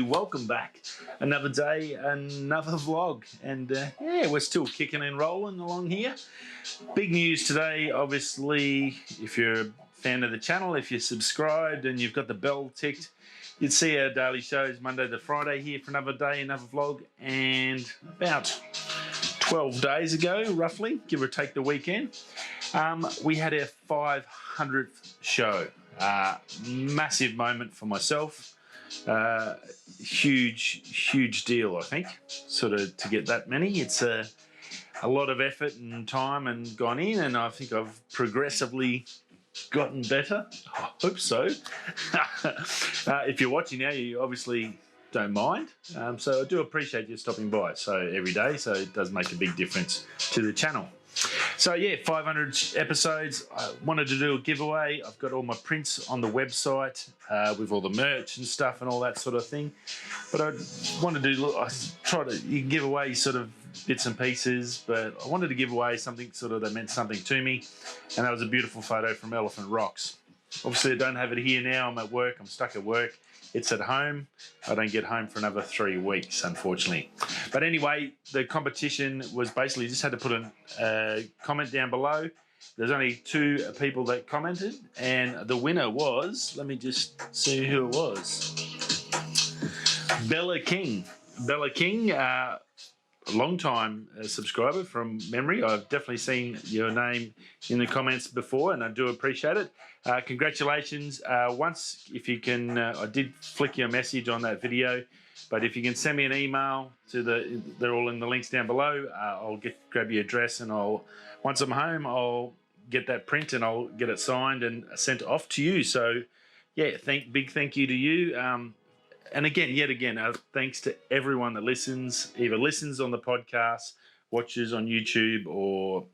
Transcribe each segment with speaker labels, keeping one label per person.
Speaker 1: welcome back. Another day, another vlog, and yeah, we're still kicking and rolling along here. Big news today, obviously, if you're a fan of the channel, if you're subscribed and you've got the bell ticked, you'd see our daily shows Monday to Friday here for another day, another vlog, and about 12 days ago, roughly, give or take the weekend, we had our 500th show. Massive moment for myself. Huge deal, I think, sort of to get that many. It's a lot of effort and time and gone in, and I think I've progressively gotten better. I hope so. If you're watching now, you obviously don't mind. So I do appreciate you stopping by every day, so it does make a big difference to the channel. So yeah, 500 episodes. I wanted to do a giveaway. I've got all my prints on the website with all the merch and stuff and all that sort of thing. But I wanted to you can give away sort of bits and pieces, but I wanted to give away something sort of that meant something to me, and that was a beautiful photo from Elephant Rocks. Obviously I don't have it here now. I'm at work. I'm stuck at work. It's at home. I don't get home for another 3 weeks, unfortunately. But anyway, the competition was basically just had to put a comment down below. There's only 2 people that commented, and the winner was, let me just see who it was. Bella King. Bella King, a long-time subscriber from memory. I've definitely seen your name in the comments before, and I do appreciate it. Congratulations. Once, if you can, I did flick you a message on that video, but if you can send me an email to they're all in the links down below. I'll grab your address, and once I'm home, I'll get that print and I'll get it signed and sent off to you. So yeah, big thank you to you. And yet again, thanks to everyone that either listens on the podcast, watches on YouTube, or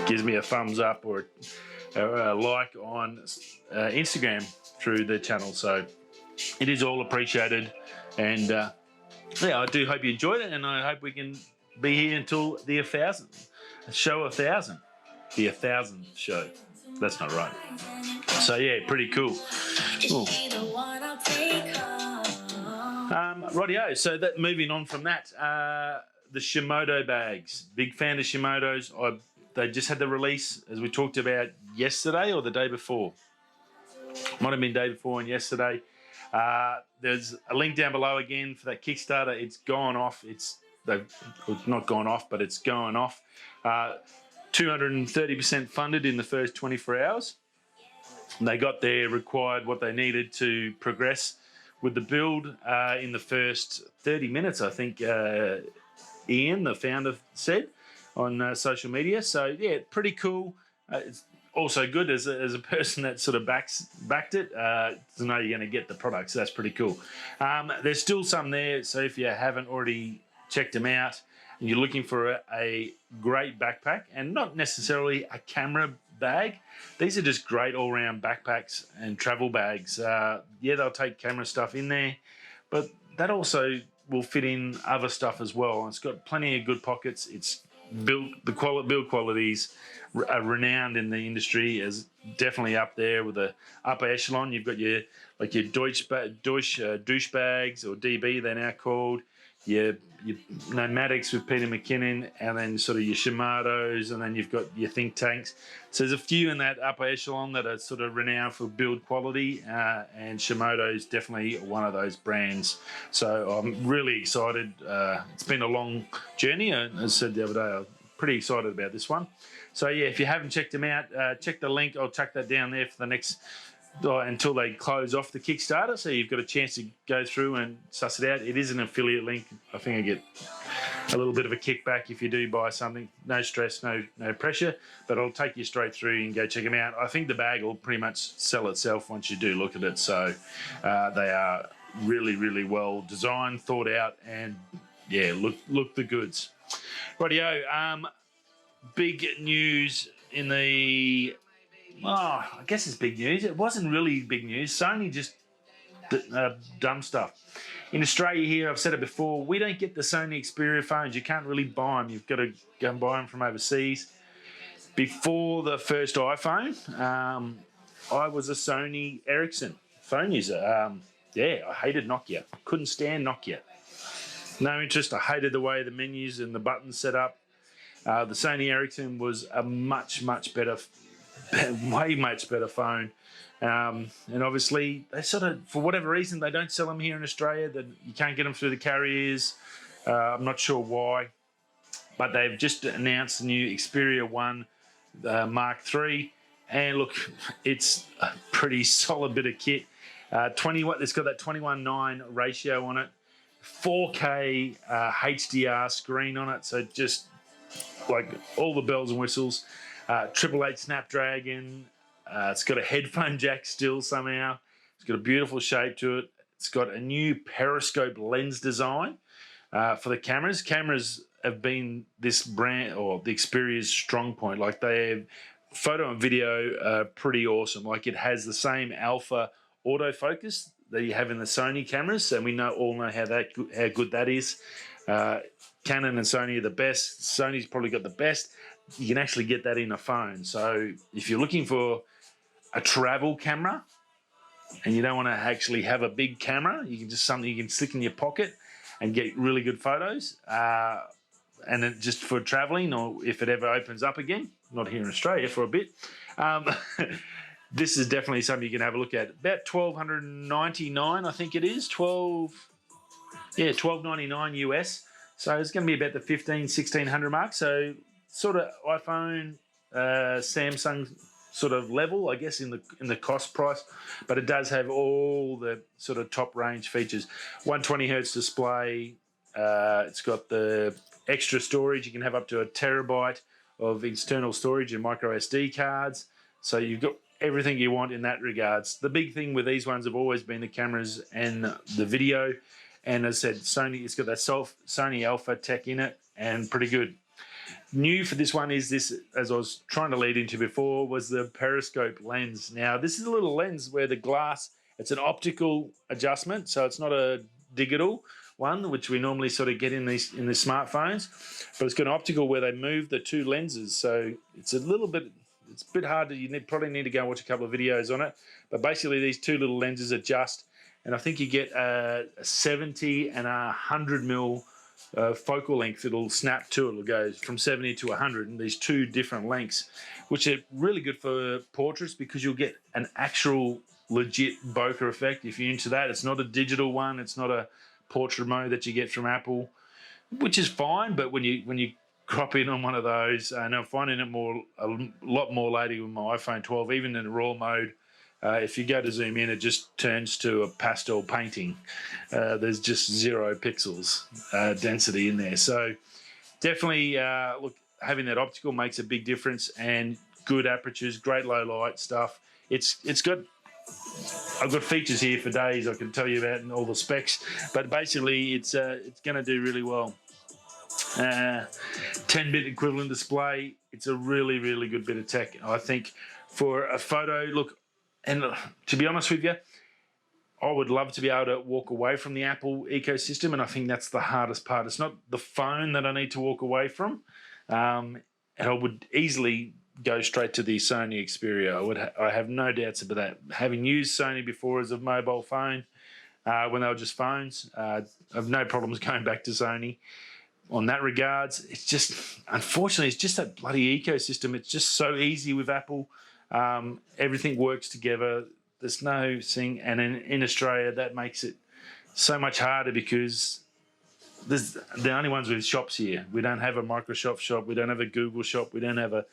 Speaker 1: gives me a thumbs up or a like on Instagram through the channel. So it is all appreciated. And yeah, I do hope you enjoyed it, and I hope we can be here until the 1,000th. Show 1,000. The 1,000th show. That's not right. So yeah, pretty cool. Ooh. Rightio, so moving on from that, the Shimoda bags. Big fan of Shimodas. They just had the release, as we talked about yesterday or the day before. Might have been day before and yesterday. There's a link down below again for that Kickstarter. It's gone off. It's not gone off, but it's going off. 230% funded in the first 24 hours. They got what they needed to progress with the build in the first 30 minutes, I think Ian, the founder, said on social media. So yeah, pretty cool. It's also good as a person that sort of backed it to know you're going to get the product. So that's pretty cool. There's still some there. So if you haven't already checked them out and you're looking for a great backpack, and not necessarily a camera bag, these are just great all-round backpacks and travel bags. Yeah, they'll take camera stuff in there, but that also will fit in other stuff as well. It's got plenty of good pockets. It's build qualities are renowned in the industry, as definitely up there with the upper echelon. You've got your douche bags, or DB they're now called. Your Nomadics with Peter McKinnon, and then sort of your Shimodas, and then you've got your think tanks. So there's a few in that upper echelon that are sort of renowned for build quality, and Shimoda is definitely one of those brands. So I'm really excited. It's been a long journey, and as I said the other day, I'm pretty excited about this one. So yeah, if you haven't checked them out, check the link. I'll chuck that down there for the next until they close off the Kickstarter, so you've got a chance to go through and suss it out. It is an affiliate link. I think I get a little bit of a kickback if you do buy something. No stress, no pressure, but I'll take you straight through and go check them out. I think the bag will pretty much sell itself once you do look at it. So they are really well designed, thought out, and yeah, look the goods. Rightio, big news in the... I guess it's big news. It wasn't really big news. Sony just dumb stuff. In Australia here, I've said it before, we don't get the Sony Xperia phones. You can't really buy them. You've got to go and buy them from overseas. Before the first iPhone, I was a Sony Ericsson phone user. yeah, I hated Nokia. Couldn't stand Nokia. No interest. I hated the way the menus and the buttons set up. The Sony Ericsson was a much better, way much better phone. And obviously, they sort of, for whatever reason, they don't sell them here in Australia. That you can't get them through the carriers. I'm not sure why, but they've just announced the new Xperia 1 Mark III, and look, it's a pretty solid bit of kit. 20 what? It's got that 21:9 ratio on it, 4K HDR screen on it, so just like all the bells and whistles. 888 Snapdragon. It's got a headphone jack still somehow. It's got a beautiful shape to it. It's got a new periscope lens design for the cameras. Cameras have been this brand or the Xperia's strong point. Like they have photo and video pretty awesome. Like it has the same alpha autofocus that you have in the Sony cameras, and we all know how good that is. Canon and Sony are the best. Sony's probably got the best. You can actually get that in a phone. So if you're looking for a travel camera and you don't want to actually have a big camera, you can just something you can stick in your pocket and get really good photos. And it just for traveling, or if it ever opens up again, not here in Australia for a bit. This is definitely something you can have a look at. About $1,299, I think it is. $12.99 US. So it's going to be about the $1,500-1,600 mark. So sort of iPhone, Samsung sort of level, I guess, in the cost price. But it does have all the sort of top range features. 120 hertz display. It's got the extra storage. You can have up to 1 terabyte of external storage and micro SD cards. So you've got everything you want in that regards. The big thing with these ones have always been the cameras and the video. And as I said, Sony, it's got that Sony Alpha tech in it, and pretty good. New for this one is this, as I was trying to lead into before, was the periscope lens. Now, this is a little lens where the glass, it's an optical adjustment, so it's not a digital one, which we normally sort of get in the smartphones, but it's got an optical where they move the two lenses. So it's a bit hard to, probably need to go and watch a couple of videos on it, but basically these two little lenses adjust, and I think you get a 70 and 100 mil focal length. It'll snap to it. It'll go from 70 to 100, and these two different lengths, which are really good for portraits because you'll get an actual legit bokeh effect if you're into that. It's not a digital one. It's not a portrait mode that you get from Apple, which is fine. But when you crop in on one of those, and I'm finding it a lot more lately with my iPhone 12, even in RAW mode. If you go to zoom in, it just turns to a pastel painting. There's just 0 pixels density in there. So definitely, look, having that optical makes a big difference, and good apertures, great low light stuff. I've got features here for days I can tell you about and all the specs, but basically it's going to do really well. 10-bit equivalent display. It's a really good bit of tech, I think, for a photo. Look, and to be honest with you, I would love to be able to walk away from the Apple ecosystem, and I think that's the hardest part. It's not the phone that I need to walk away from, and I would easily go straight to the Sony Xperia. I have no doubts about that. Having used Sony before as a mobile phone, when they were just phones, I have no problems going back to Sony. On that regards, it's just, unfortunately, it's just that bloody ecosystem. It's just so easy with Apple. Everything works together. There's no thing, and in Australia that makes it so much harder because there's the only ones with shops here. We don't have a Microsoft shop. We don't have a Google shop. We don't have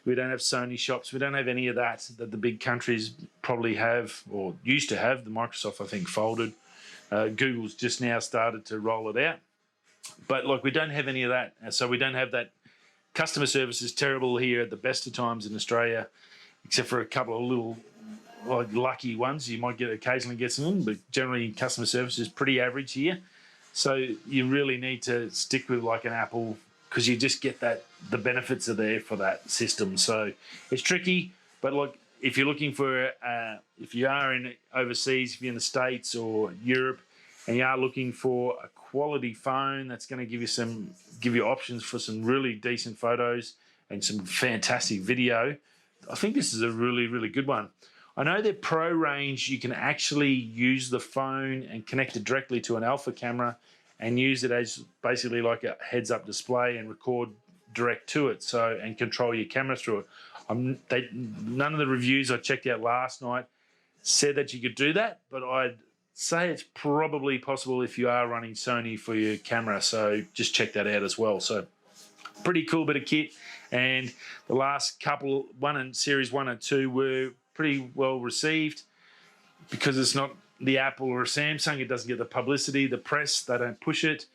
Speaker 1: Sony shops. We don't have any of that the big countries probably have or used to have. The Microsoft, I think, folded. Google's just now started to roll it out. But look, we don't have any of that. So we don't have that. Customer service is terrible here at the best of times in Australia, except for a couple of little lucky ones. You might occasionally get some, but generally customer service is pretty average here. So you really need to stick with like an Apple because you just get the benefits are there for that system. So it's tricky, but look, if you're looking for, if you are overseas, if you're in the States or Europe, and you are looking for a quality phone that's going to give you options for some really decent photos and some fantastic video, I think this is a really good one. I know their Pro range, you can actually use the phone and connect it directly to an alpha camera and use it as basically like a heads-up display and record direct to it, so, and control your camera through it. None of the reviews I checked out last night said that you could do that, but I'd say it's probably possible if you are running Sony for your camera, so just check that out as well. So pretty cool bit of kit, and the last couple, Series 1 and 2, were pretty well received. Because it's not the Apple or a Samsung, it doesn't get the publicity, the press, they don't push it.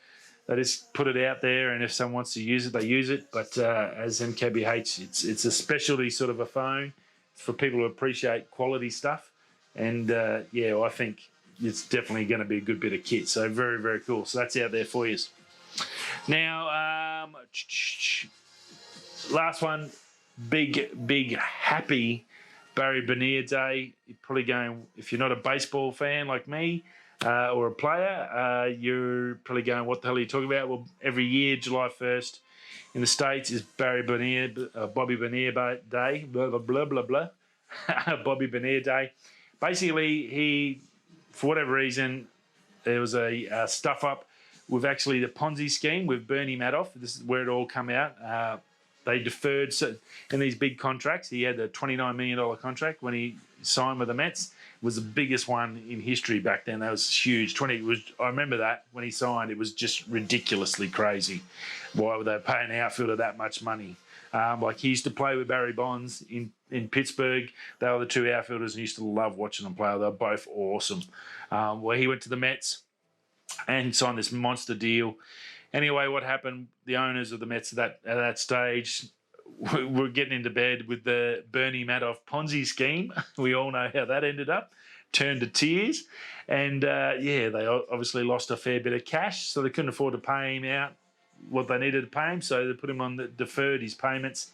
Speaker 1: They just put it out there, and if someone wants to use it, they use it. But as MKBH, it's a specialty sort of a phone for people who appreciate quality stuff. And yeah, I think it's definitely going to be a good bit of kit. So very, very cool. So that's out there for you. Now, last one, big happy Barry Bonnier Day. You're probably going, if you're not a baseball fan like me or a player, you're probably going, what the hell are you talking about? Well, every year, July 1st in the States is Bobby Bonnier Day, blah, blah, blah, blah, blah. Bobby Bonnier Day. Basically, he, for whatever reason, there was a stuff up with actually the Ponzi scheme with Bernie Madoff. This is where it all come out. They deferred, so in these big contracts, he had a $29 million contract when he signed with the Mets. It was the biggest one in history back then. That was huge. I remember that when he signed, it was just ridiculously crazy. Why were they paying an outfielder that much money? Like he used to play with Barry Bonds in Pittsburgh. They were the two outfielders and used to love watching them play. They were both awesome. Well, he went to the Mets and signed this monster deal. Anyway, what happened, the owners of the Mets at that stage were getting into bed with the Bernie Madoff Ponzi scheme. We all know how that ended up. Turned to tears. And, yeah, they obviously lost a fair bit of cash, so they couldn't afford to pay him out what they needed to pay him, so they put him on deferred his payments.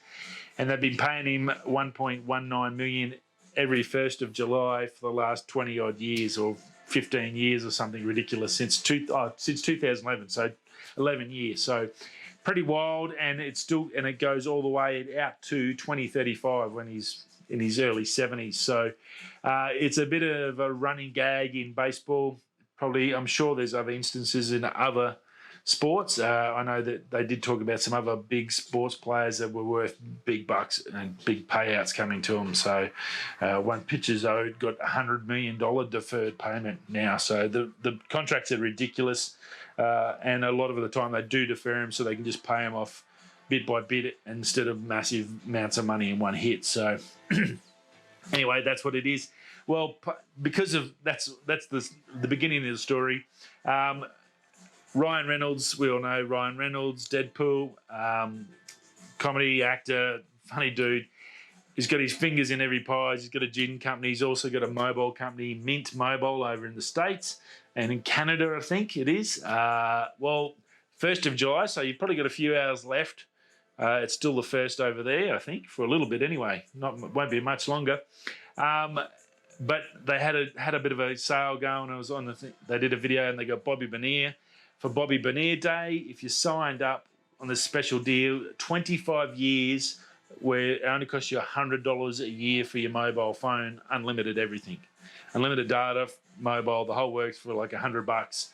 Speaker 1: And they've been paying him $1.19 million every 1st of July for the last 20-odd years, or 15 years or something ridiculous, since 2011, so 11 years. So pretty wild, and it goes all the way out to 2035 when he's in his early 70s. So it's a bit of a running gag in baseball. Probably, I'm sure there's other instances in other sports. I know that they did talk about some other big sports players that were worth big bucks and big payouts coming to them. So one pitcher's owed got $100 million deferred payment now. So the contracts are ridiculous. And a lot of the time they do defer them so they can just pay them off bit by bit instead of massive amounts of money in one hit. So anyway, that's what it is. Well, because of that's the beginning of the story. Ryan Reynolds, we all know Ryan Reynolds, Deadpool, comedy actor, funny dude. He's got his fingers in every pie. He's got a gin company. He's also got a mobile company, Mint Mobile, over in the States and in Canada, I think it is. Well, 1st of July, so you've probably got a few hours left. It's still the 1st over there, I think, for a little bit anyway. Won't be much longer. But they had a bit of a sale going. I was on they did a video and they got Bobby Bonnier. For Bobby Bonnier Day, if you signed up on this special deal, 25 years, where it only costs you $100 a year for your mobile phone, unlimited everything. Unlimited data, mobile, the whole works for like $100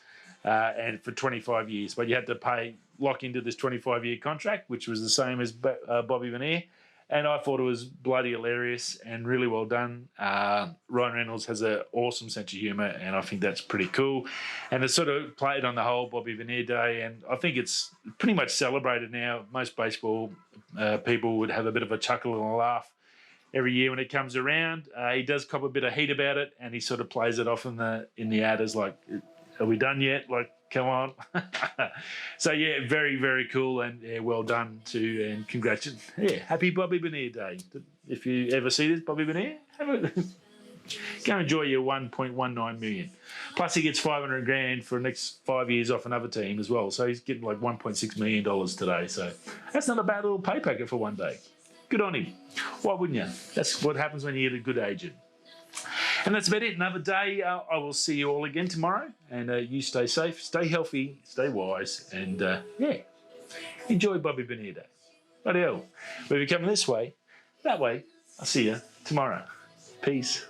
Speaker 1: and for 25 years. But you had to lock into this 25-year contract, which was the same as Bobby Bonnier. And I thought it was bloody hilarious and really well done. Ryan Reynolds has an awesome sense of humour, and I think that's pretty cool. And it's sort of played on the whole Bobby Bonnier Day, and I think it's pretty much celebrated now. Most baseball people would have a bit of a chuckle and a laugh every year when it comes around. He does cop a bit of heat about it, and he sort of plays it off in the ad as like, are we done yet? Like, come on. So, yeah, very, very cool, and yeah, well done and congratulations. Yeah, happy Bobby Bonnier Day. If you ever see this, Bobby Bonnier, go enjoy your $1.19 million. Plus, he gets $500,000 for the next 5 years off another team as well. So he's getting like $1.6 million today. So that's not a bad little pay packet for one day. Good on him. Why wouldn't you? That's what happens when you get a good agent. And that's about it. Another day. I will see you all again tomorrow. And you stay safe, stay healthy, stay wise, and yeah, enjoy Bobby Bonnier Day. Bloody hell. If you're coming this way, that way, I'll see you tomorrow. Peace.